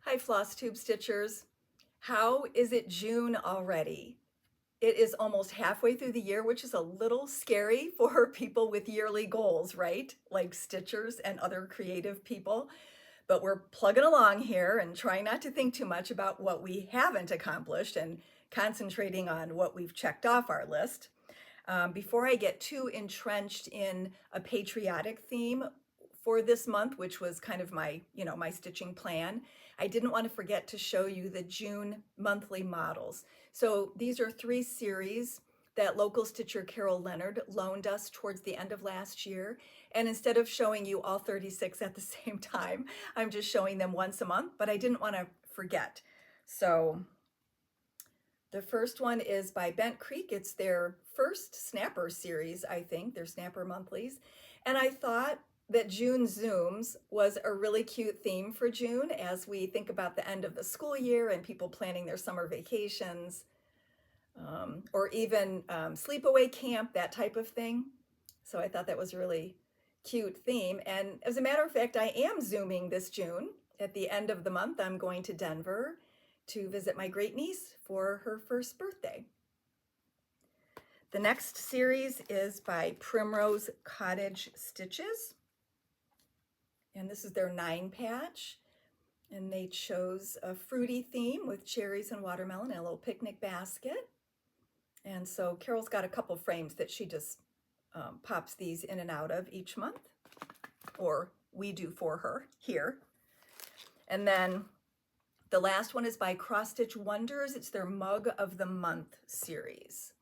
Hi, FlossTube Stitchers. How is it June already? It is almost halfway through the year, which is a little scary for people with yearly goals, right? Like Stitchers and other creative people. But we're plugging along here and trying not to think too much about what we haven't accomplished and concentrating on what we've checked off our list. Before I get too entrenched in a patriotic theme for this month, which was kind of my, my stitching plan, I didn't want to forget to show you the June monthly models. So these are 3 series that local stitcher Carol Leonard loaned us towards the end of last year. And instead of showing you all 36 at the same time, I'm just showing them once a month, but I didn't want to forget. So the first one is by Bent Creek. It's their first Snapper series, I think, their Snapper monthlies. And I thought that June Zooms was a really cute theme for June as we think about the end of the school year and people planning their summer vacations, or even sleepaway camp, that type of thing. So I thought that was a really cute theme. And as a matter of fact, I am Zooming this June. At the end of the month, I'm going to Denver to visit my great niece for her first birthday. The next series is by Primrose Cottage Stitches. And this is their 9 patch. And they chose a fruity theme with cherries and watermelon and a little picnic basket. And so Carol's got a couple frames that she just pops these in and out of each month, or we do for her here. And then the last one is by Cross Stitch Wonders. It's their Mug of the Month series.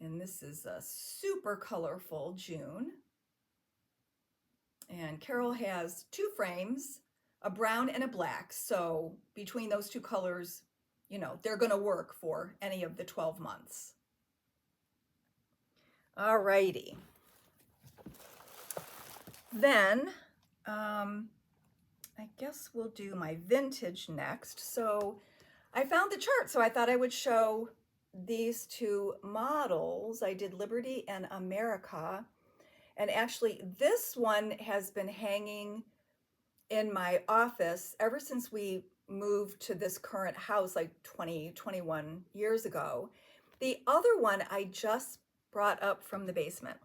And this is a super colorful June. And Carol has 2 frames, a brown and a black. So between those 2 colors, they're going to work for any of the 12 months. All righty. Then I guess we'll do my vintage next. So I found the chart, so I thought I would show these 2 models. I did Liberty and America. And actually, this one has been hanging in my office ever since we moved to this current house like 21 years ago. The other one I just brought up from the basement.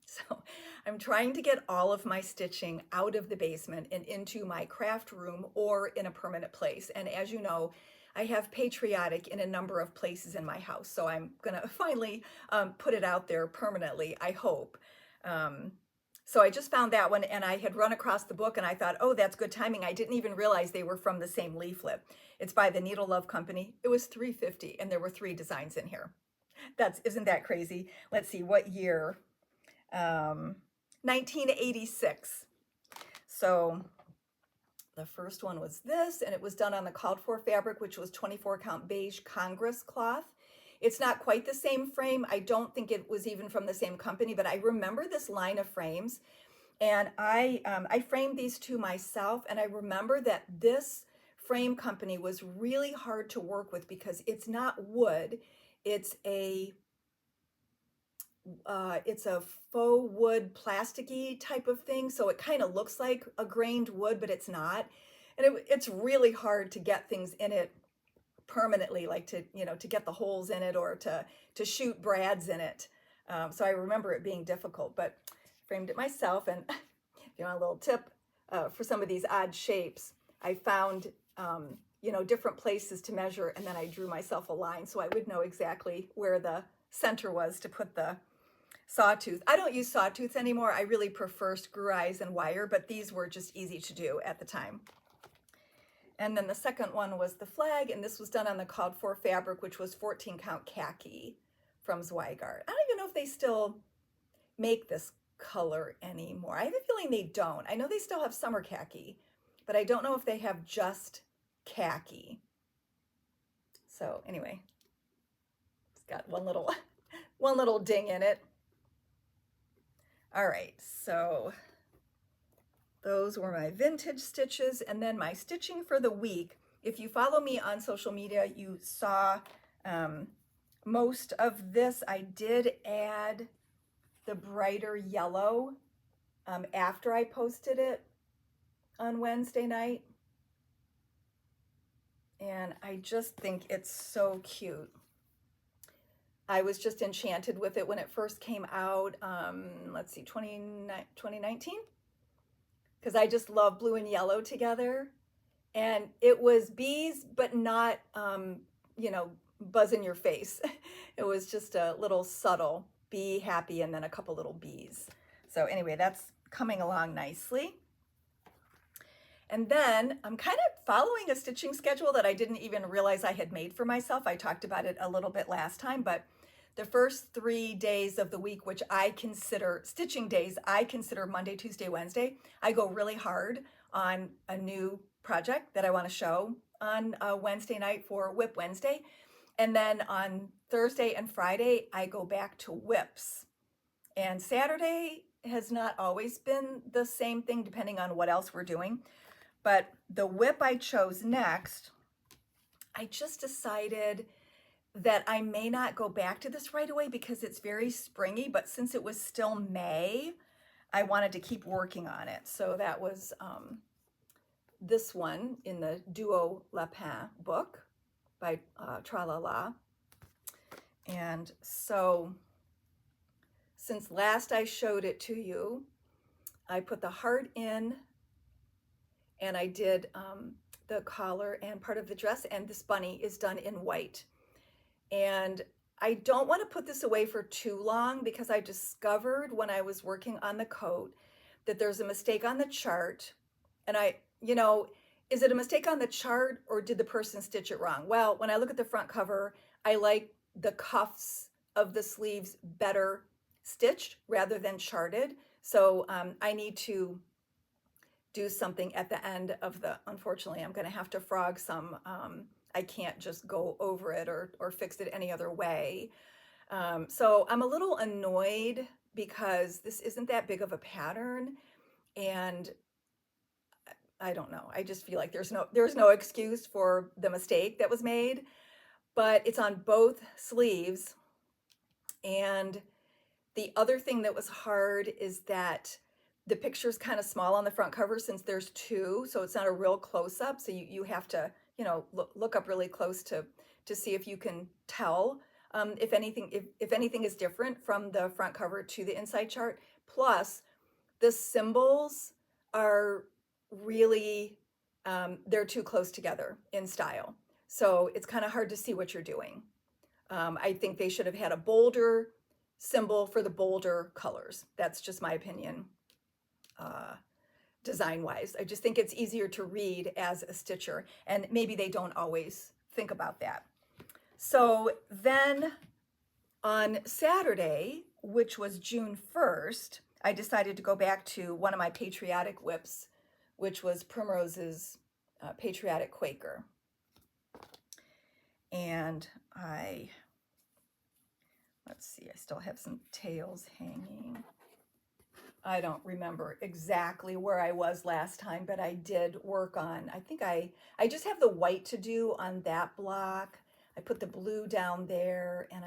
So I'm trying to get all of my stitching out of the basement and into my craft room or in a permanent place. And as you know, I have patriotic in a number of places in my house. So I'm gonna finally put it out there permanently, I hope. So I just found that one and I had run across the book and I thought, oh, that's good timing. I didn't even realize they were from the same leaflet. It's by the Needle Love Company. It was $3.50 and there were 3 designs in here. Isn't that crazy? Let's see, what year? 1986. So the first one was this, and it was done on the called for fabric, which was 24 count beige Congress cloth. It's not quite the same frame. I don't think it was even from the same company, but I remember this line of frames, and I framed these 2 myself, and I remember that this frame company was really hard to work with because it's not wood. It's a faux wood plasticky type of thing. So it kind of looks like a grained wood, but it's not. And it's really hard to get things in it permanently, like to get the holes in it or to shoot brads in it. So I remember it being difficult, but framed it myself. And if you want a little tip for some of these odd shapes, I found different places to measure, and then I drew myself a line so I would know exactly where the center was to put the sawtooth. I don't use sawtooth anymore. I really prefer screw eyes and wire, but these were just easy to do at the time. And then the second one was the flag, and this was done on the called for fabric, which was 14 count khaki from Zweigart. I don't even know if they still make this color anymore. I have a feeling they don't. I know they still have summer khaki, but I don't know if they have just khaki. So anyway, it's got one little ding in it. All right, so those were my vintage stitches, and then my stitching for the week. If you follow me on social media, you saw most of this. I did add the brighter yellow after I posted it on Wednesday night. And I just think it's so cute. I was just enchanted with it when it first came out. Let's see, 2019? Because I just love blue and yellow together. And it was bees, but not, you know, buzz in your face. It was just a little subtle be happy and then a couple little bees. So anyway, that's coming along nicely. And then I'm kind of following a stitching schedule that I didn't even realize I had made for myself. I talked about it a little bit last time, but the first 3 days of the week, which I consider stitching days, I consider Monday, Tuesday, Wednesday, I go really hard on a new project that I want to show on Wednesday night for Whip Wednesday. And then on Thursday and Friday, I go back to whips. And Saturday has not always been the same thing depending on what else we're doing. But the whip I chose next, I just decided that I may not go back to this right away because it's very springy, but since it was still May, I wanted to keep working on it. So that was this one in the Duo Lapin book by Tralala. And so since last I showed it to you, I put the heart in and I did the collar and part of the dress, and this bunny is done in white. And I don't want to put this away for too long because I discovered when I was working on the coat that there's a mistake on the chart. And you know, is it a mistake on the chart or did the person stitch it wrong? Well, when I look at the front cover, I like the cuffs of the sleeves better stitched rather than charted. So I need to do something at the end of the, unfortunately, I'm going to have to frog some. I can't just go over it or fix it any other way. So I'm a little annoyed because this isn't that big of a pattern, and I don't know. I just feel like there's no excuse for the mistake that was made, but it's on both sleeves. And the other thing that was hard is that the picture's kind of small on the front cover since there's two, so it's not a real close-up. So you have to, you know, look up really close to see if you can tell if anything is different from the front cover to the inside chart. Plus, the symbols are really, they're too close together in style. So it's kind of hard to see what you're doing. I think they should have had a bolder symbol for the bolder colors. That's just my opinion. Design-wise, I just think it's easier to read as a stitcher, and maybe they don't always think about that. So then on Saturday, which was June 1st, I decided to go back to one of my patriotic whips, which was Primrose's Patriotic Quaker. And let's see, I still have some tails hanging. I don't remember exactly where I was last time, but I did work on, I think I just have the white to do on that block. I put the blue down there, and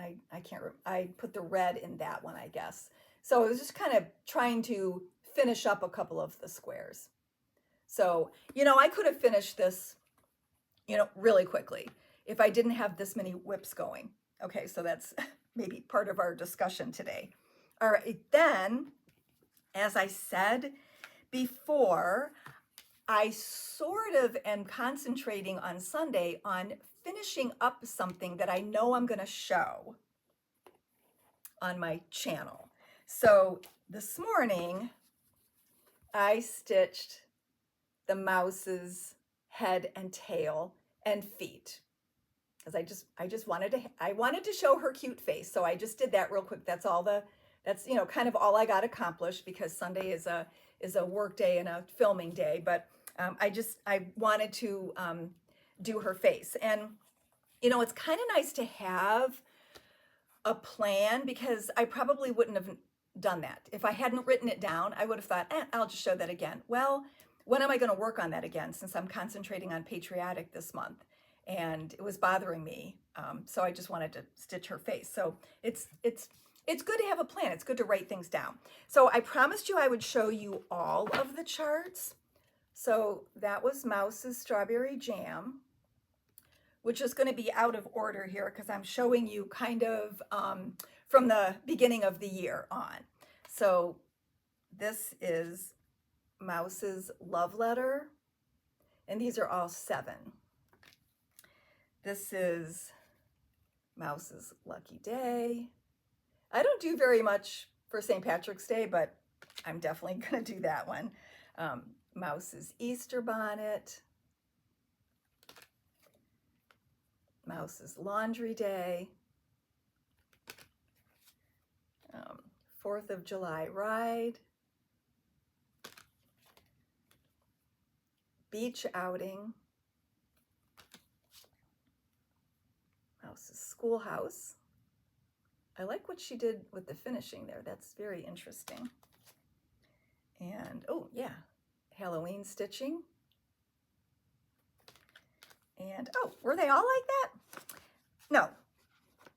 I put the red in that one, I guess. So I was just kind of trying to finish up a couple of the squares. So, you know, I could have finished this, you know, really quickly if I didn't have this many whips going. Okay, so that's maybe part of our discussion today. All right, then, as I said before, I sort of am concentrating on Sunday on finishing up something that I know I'm going to show on my channel. So this morning, I stitched the mouse's head and tail and feet, because I just wanted to show her cute face. So I just did that real quick. That's you know, kind of all I got accomplished, because Sunday is a work day and a filming day. But I wanted to do her face. And, you know, it's kind of nice to have a plan, because I probably wouldn't have done that. If I hadn't written it down, I would have thought, I'll just show that again. Well, when am I going to work on that again, since I'm concentrating on patriotic this month? And it was bothering me. So I just wanted to stitch her face. So it's good to have a plan. It's good to write things down. So I promised you I would show you all of the charts. So that was Mouse's Strawberry Jam. which is going to be out of order here because I'm showing you kind of from the beginning of the year on. So this is Mouse's Love Letter, and these are all 7. This is Mouse's Lucky Day. I don't do very much for St. Patrick's Day, but I'm definitely going to do that one. Mouse's Easter Bonnet. Mouse's Laundry Day. 4th of July Ride. Beach Outing. Mouse's Schoolhouse. I like what she did with the finishing there. That's very interesting. And, oh yeah, Halloween stitching. And, oh, were they all like that? No.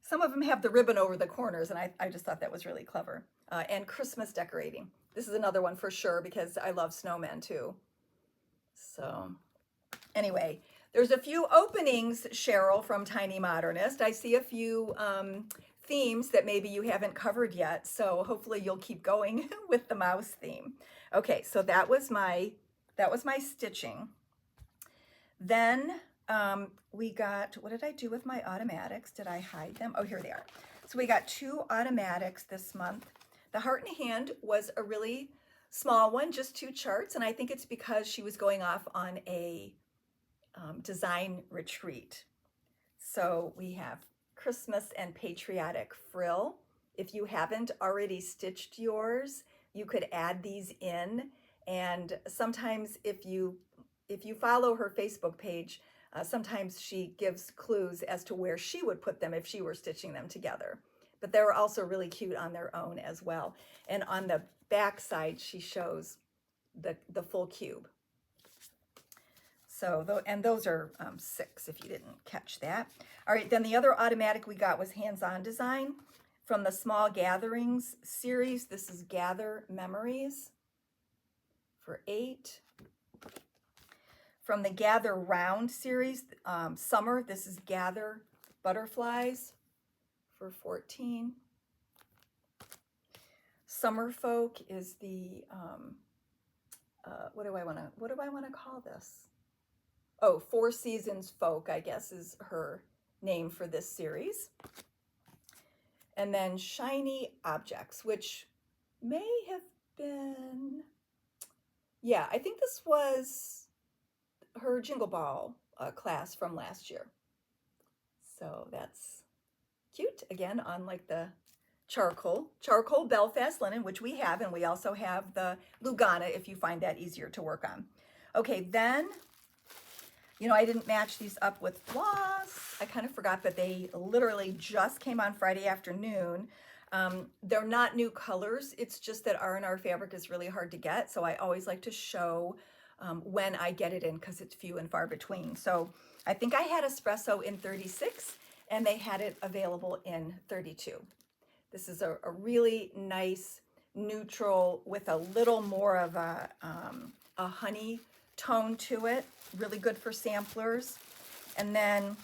Some of them have the ribbon over the corners, and I just thought that was really clever. And Christmas decorating. This is another one for sure because I love snowmen too. So, anyway, there's a few openings, Cheryl, from Tiny Modernist. I see a few themes that maybe you haven't covered yet, so hopefully you'll keep going with the mouse theme. Okay, so that was my stitching. Then we got, what did I do with my automatics? Did I hide them? Oh, here they are. So we got 2 automatics this month. The Heart in Hand was a really small one, just 2 charts, and I think it's because she was going off on a design retreat. So we have Christmas and Patriotic Frill. If you haven't already stitched yours, you could add these in, and sometimes if you follow her Facebook page, sometimes she gives clues as to where she would put them if she were stitching them together. But they were also really cute on their own as well. And on the back side, she shows the full cube. So, and those are 6 if you didn't catch that. All right, then the other automatic we got was Hands-On Design from the Small Gatherings series. This is Gather Memories for 8. From the Gather Round series, Summer, this is Gather Butterflies for 14. Summer Folk is the, what do I want to call this? Oh, 4 Seasons Folk, I guess, is her name for this series. And then Shiny Objects, which may have been, yeah, I think this was her Jingle Ball class from last year. So that's cute. Again, on like the charcoal Belfast linen, which we have, and we also have the Lugana if you find that easier to work on. Okay, then, you know, I didn't match these up with floss. I kind of forgot that they literally just came on Friday afternoon. They're not new colors. It's just that R&R fabric is really hard to get. So I always like to show when I get it in because it's few and far between. So I think I had espresso in 36 and they had it available in 32. This is a really nice neutral with a little more of a honey tone to it. Really good for samplers. And then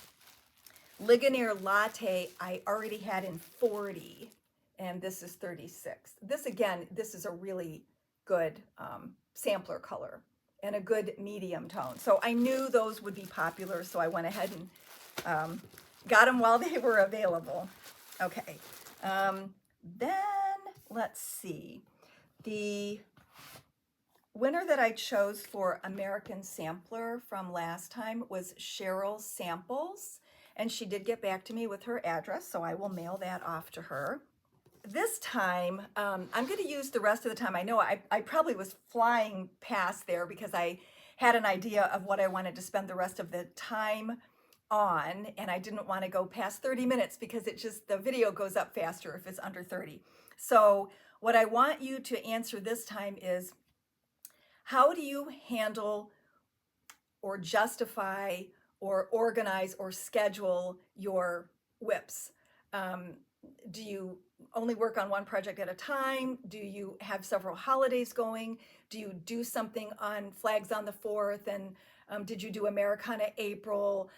Ligonier Latte I already had in 40 and this is 36. This again, this is a really good sampler color and a good medium tone. So I knew those would be popular, so I went ahead and got them while they were available. Okay, then let's see. The winner that I chose for American Sampler from last time was Cheryl Samples, and she did get back to me with her address, so I will mail that off to her. This time, I'm going to use the rest of the time. I know I probably was flying past there because I had an idea of what I wanted to spend the rest of the time on, and I didn't want to go past 30 minutes because it just, the video goes up faster if it's under 30. So what I want you to answer this time is, how do you handle or justify or organize or schedule your WIPs? Do you only work on one project at a time? Do you have several holidays going? Do you do something on Flags on the 4th and Did you do Americana April?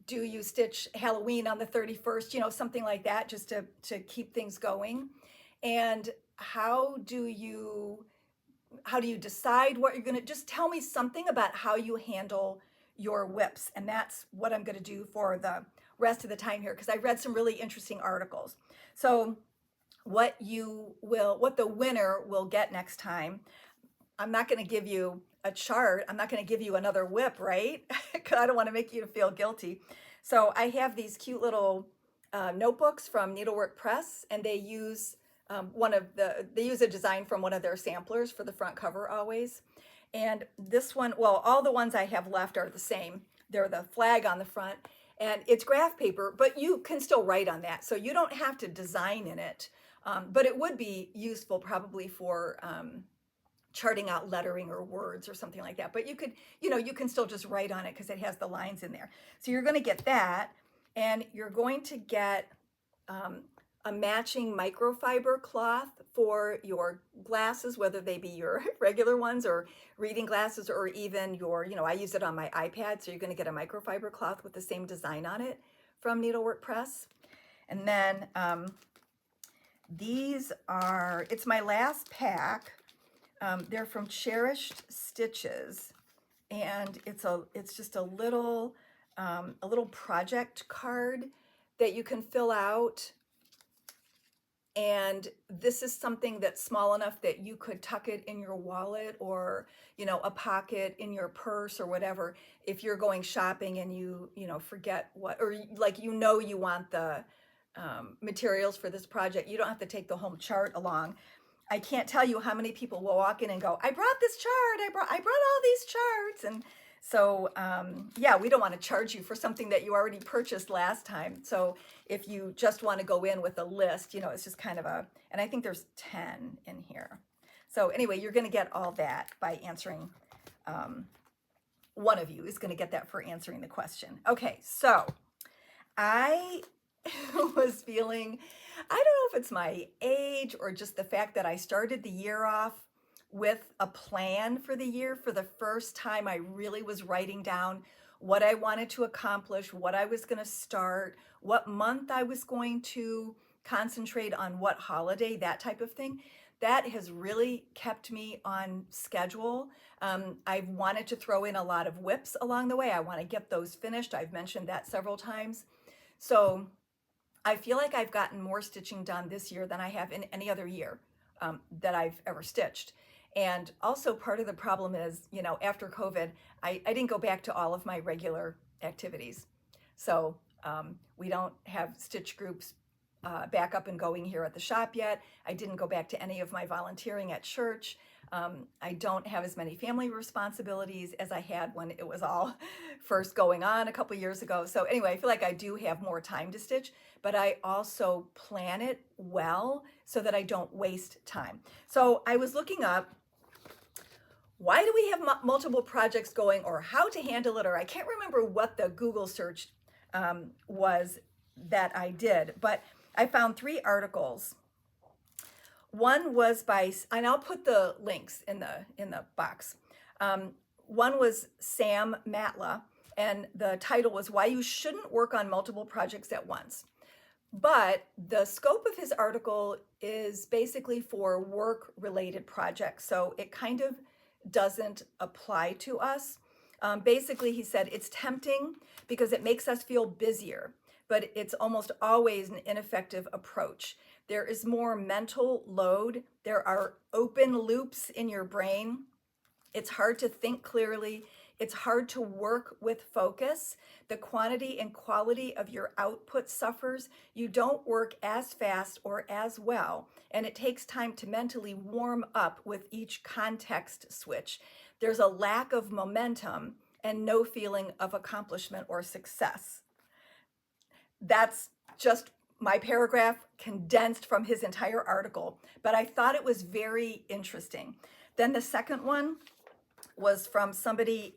Do you stitch Halloween on the 31st? You know, something like that, just to keep things going. And how do you decide what you're going to, just tell me something about how you handle your whips. And that's what I'm going to do for the rest of the time here, because I read some really interesting articles. So what the winner will get next time, I'm not going to give you a chart. I'm not going to give you another whip, right? Because I don't want to make you feel guilty. So I have these cute little notebooks from Needlework Press, and they use they use a design from one of their samplers for the front cover always. And this one, well, all the ones I have left are the same. They're the flag on the front, and it's graph paper, but you can still write on that. So you don't have to design in it, but it would be useful probably for charting out lettering or words or something like that. But you could, you can still just write on it because it has the lines in there. So you're going to get that, and you're going to get a matching microfiber cloth for your glasses, whether they be your regular ones or reading glasses, or even your, I use it on my iPad. So you're going to get a microfiber cloth with the same design on it from Needlework Press. And then it's my last pack. They're from Cherished Stitches, and it's just a little project card that you can fill out. And this is something that's small enough that you could tuck it in your wallet, or, a pocket in your purse or whatever. If you're going shopping and you forget or like, you want the materials for this project, you don't have to take the home chart along. I can't tell you how many people will walk in and go, I brought this chart, I brought all these charts. And so, yeah, we don't want to charge you for something that you already purchased last time. So if you just want to go in with a list, it's just kind of and I think there's 10 in here. So anyway, you're going to get all that by answering, one of you is going to get that for answering the question. Okay, so I was feeling, I don't know if it's my age or just the fact that I started the year off with a plan for the year. For the first time, I really was writing down what I wanted to accomplish, what I was going to start, what month I was going to concentrate on, what holiday, that type of thing. That has really kept me on schedule. I've wanted to throw in a lot of whips along the way. I want to get those finished. I've mentioned that several times. So I feel like I've gotten more stitching done this year than I have in any other year that I've ever stitched. And also part of the problem is, after COVID, I didn't go back to all of my regular activities. So we don't have stitch groups back up and going here at the shop yet. I didn't go back to any of my volunteering at church. I don't have as many family responsibilities as I had when it was all first going on a couple years ago. So anyway, I feel like I do have more time to stitch, but I also plan it well so that I don't waste time. So I was looking up, why do we have multiple projects going, or how to handle it, or I can't remember what the Google search was that I did, but I found 3 articles. One was by, and I'll put the links in the box. One was Sam Matla, and the title was Why You Shouldn't Work on Multiple Projects at Once. But the scope of his article is basically for work-related projects, so it kind of doesn't apply to us. Basically, he said it's tempting because it makes us feel busier, but it's almost always an ineffective approach. There is more mental load. There are open loops in your brain. It's hard to think clearly. It's hard to work with focus. The quantity and quality of your output suffers. You don't work as fast or as well, and it takes time to mentally warm up with each context switch. There's a lack of momentum and no feeling of accomplishment or success. That's just my paragraph condensed from his entire article, but I thought it was very interesting. Then the second one was from somebody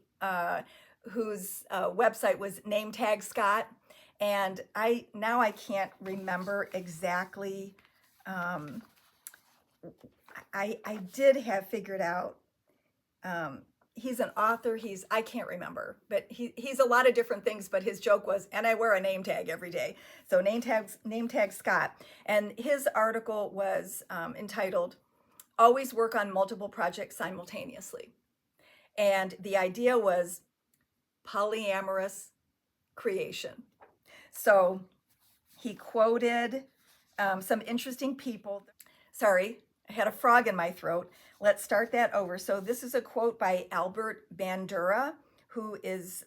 whose website was Name Tag Scott, and I can't remember exactly. I did have figured out he's an author. I can't remember, but he's a lot of different things. But his joke was, and I wear a name tag every day. So name tag Scott. And his article was entitled, Always Work on Multiple Projects Simultaneously. And the idea was polyamorous creation. So he quoted some interesting people. Sorry, I had a frog in my throat. Let's start that over. So this is a quote by Albert Bandura, who is,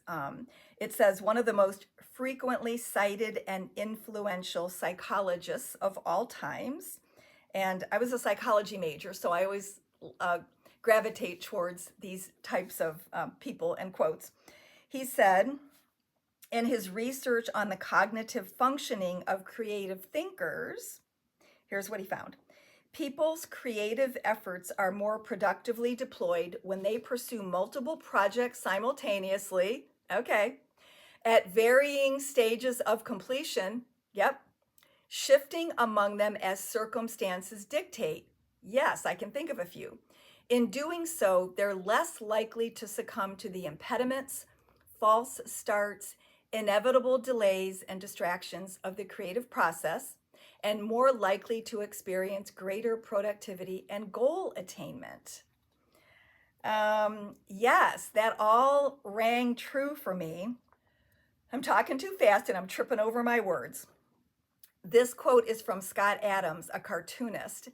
it says, one of the most frequently cited and influential psychologists of all times. And I was a psychology major, so I always gravitate towards these types of people and quotes. He said, in his research on the cognitive functioning of creative thinkers, here's what he found. People's creative efforts are more productively deployed when they pursue multiple projects simultaneously, okay, at varying stages of completion, yep, shifting among them as circumstances dictate. Yes, I can think of a few. In doing so, they're less likely to succumb to the impediments, false starts, inevitable delays and distractions of the creative process, and more likely to experience greater productivity and goal attainment. Yes, that all rang true for me. I'm talking too fast and I'm tripping over my words. This quote is from Scott Adams, a cartoonist,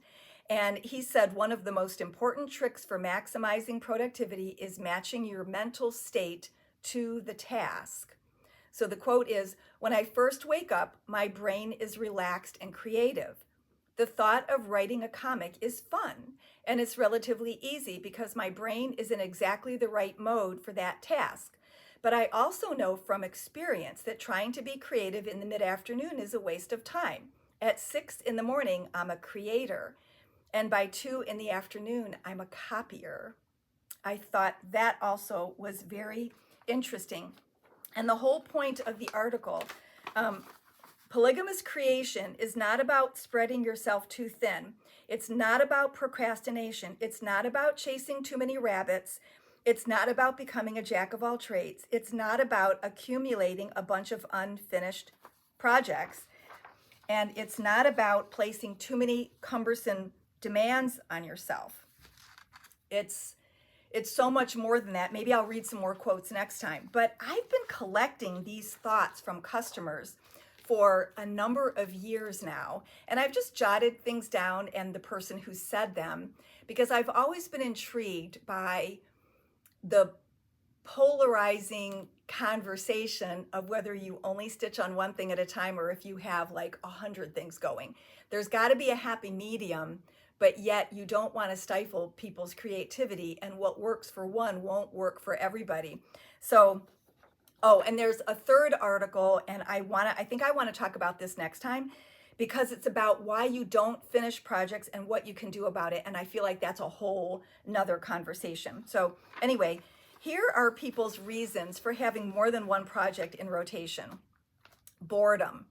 and he said one of the most important tricks for maximizing productivity is matching your mental state to the task. So the quote is, when I first wake up, my brain is relaxed and creative. The thought of writing a comic is fun, and it's relatively easy because my brain is in exactly the right mode for that task. But I also know from experience that trying to be creative in the mid-afternoon is a waste of time. At 6 in the morning, I'm a creator, and by 2 in the afternoon, I'm a copier. I thought that also was very interesting. And the whole point of the article, polygamous creation is not about spreading yourself too thin. It's not about procrastination. It's not about chasing too many rabbits. It's not about becoming a jack of all trades. It's not about accumulating a bunch of unfinished projects. And it's not about placing too many cumbersome demands on yourself. It's so much more than that. Maybe I'll read some more quotes next time. But I've been collecting these thoughts from customers for a number of years now. And I've just jotted things down and the person who said them, because I've always been intrigued by the polarizing conversation of whether you only stitch on one thing at a time or if you have like 100 things going. There's got to be a happy medium, but yet you don't want to stifle people's creativity, and what works for one won't work for everybody. So, and there's a third article, and I think I want to talk about this next time, because it's about why you don't finish projects and what you can do about it. And I feel like that's a whole nother conversation. So anyway, here are people's reasons for having more than one project in rotation. Boredom.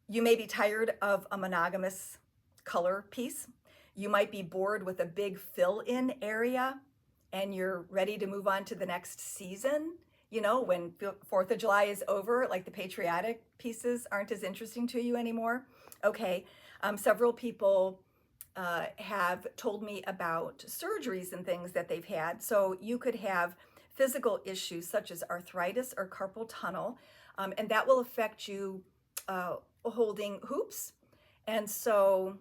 You may be tired of a monogamous color piece. You might be bored with a big fill-in area and you're ready to move on to the next season. You know, when 4th of July is over, like the patriotic pieces aren't as interesting to you anymore. Okay, several people have told me about surgeries and things that they've had. So you could have physical issues such as arthritis or carpal tunnel, and that will affect you holding hoops. And so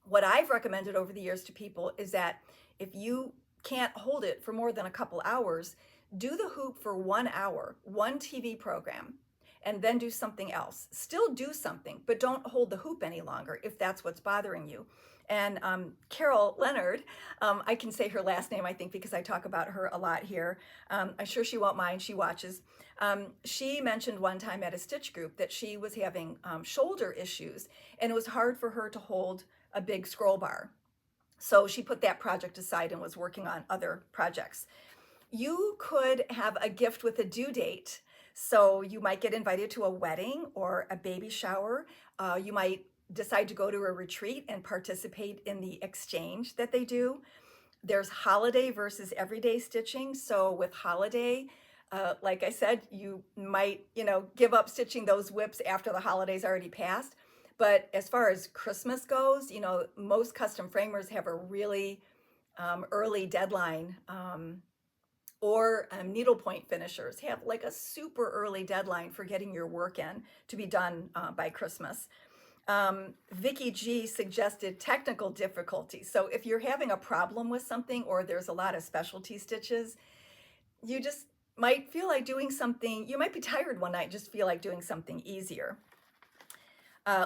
what I've recommended over the years to people is that if you can't hold it for more than a couple hours, do the hoop for 1 hour, one TV program, and then do something else. Still do something, but don't hold the hoop any longer if that's what's bothering you. And Carol Leonard, I can say her last name, I think, because I talk about her a lot here. I'm sure she won't mind, she watches. She mentioned one time at a stitch group that she was having shoulder issues, and it was hard for her to hold a big scroll bar. So she put that project aside and was working on other projects. You could have a gift with a due date. So you might get invited to a wedding or a baby shower. You might decide to go to a retreat and participate in the exchange that they do. There's holiday versus everyday stitching. So with holiday, like I said, you might, give up stitching those whips after the holidays already passed. But as far as Christmas goes, most custom framers have a really early deadline, or needlepoint finishers have like a super early deadline for getting your work in to be done by Christmas. Vicky G suggested technical difficulties. So if you're having a problem with something or there's a lot of specialty stitches, you just might feel like doing something, you might be tired one night, just feel like doing something easier.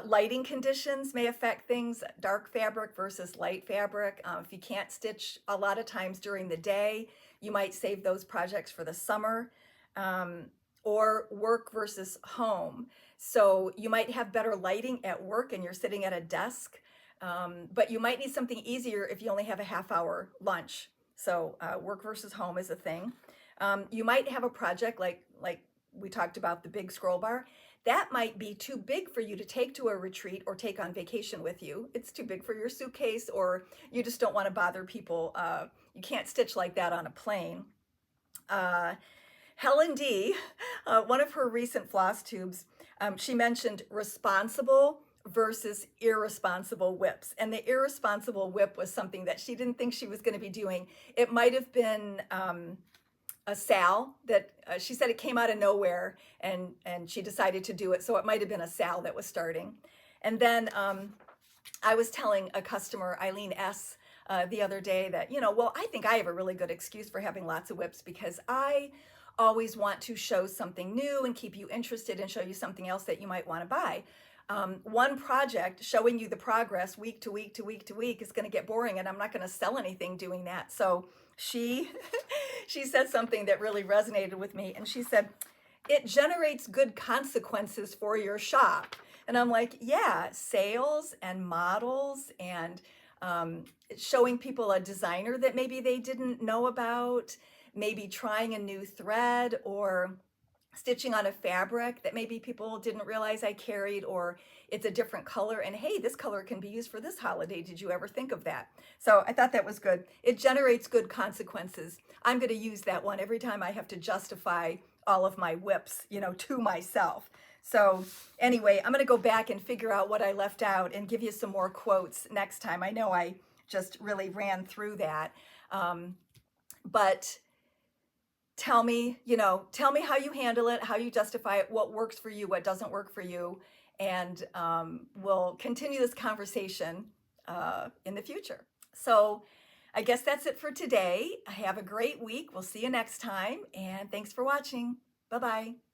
Lighting conditions may affect things, dark fabric versus light fabric. If you can't stitch a lot of times during the day, you might save those projects for the summer. Or work versus home. So you might have better lighting at work and you're sitting at a desk, but you might need something easier if you only have a half-hour lunch. So work versus home is a thing. You might have a project like we talked about, the big scroll bar. That might be too big for you to take to a retreat or take on vacation with you. It's too big for your suitcase, or you just don't want to bother people. You can't stitch like that on a plane. Helen D, one of her recent FlossTubes, she mentioned responsible versus irresponsible whips. And the irresponsible whip was something that she didn't think she was going to be doing. It might have been a Sal that she said it came out of nowhere and she decided to do it. So it might have been a Sal that was starting. And then I was telling a customer, Eileen S., the other day that, well, I think I have a really good excuse for having lots of whips because I always want to show something new and keep you interested and show you something else that you might want to buy. One project showing you the progress week to week to week to week is going to get boring, and I'm not going to sell anything doing that. So she said something that really resonated with me, and she said, it generates good consequences for your shop. And I'm like, yeah, sales and models and showing people a designer that maybe they didn't know about, maybe trying a new thread or stitching on a fabric that maybe people didn't realize I carried, or it's a different color and hey, this color can be used for this holiday. Did you ever think of that? So I thought that was good. It generates good consequences. I'm going to use that one every time I have to justify all of my whips, to myself. So anyway, I'm going to go back and figure out what I left out and give you some more quotes next time. I know I just really ran through that. But tell me how you handle it, how you justify it, what works for you, what doesn't work for you. And we'll continue this conversation in the future. So I guess that's it for today. Have a great week. We'll see you next time. And thanks for watching. Bye-bye.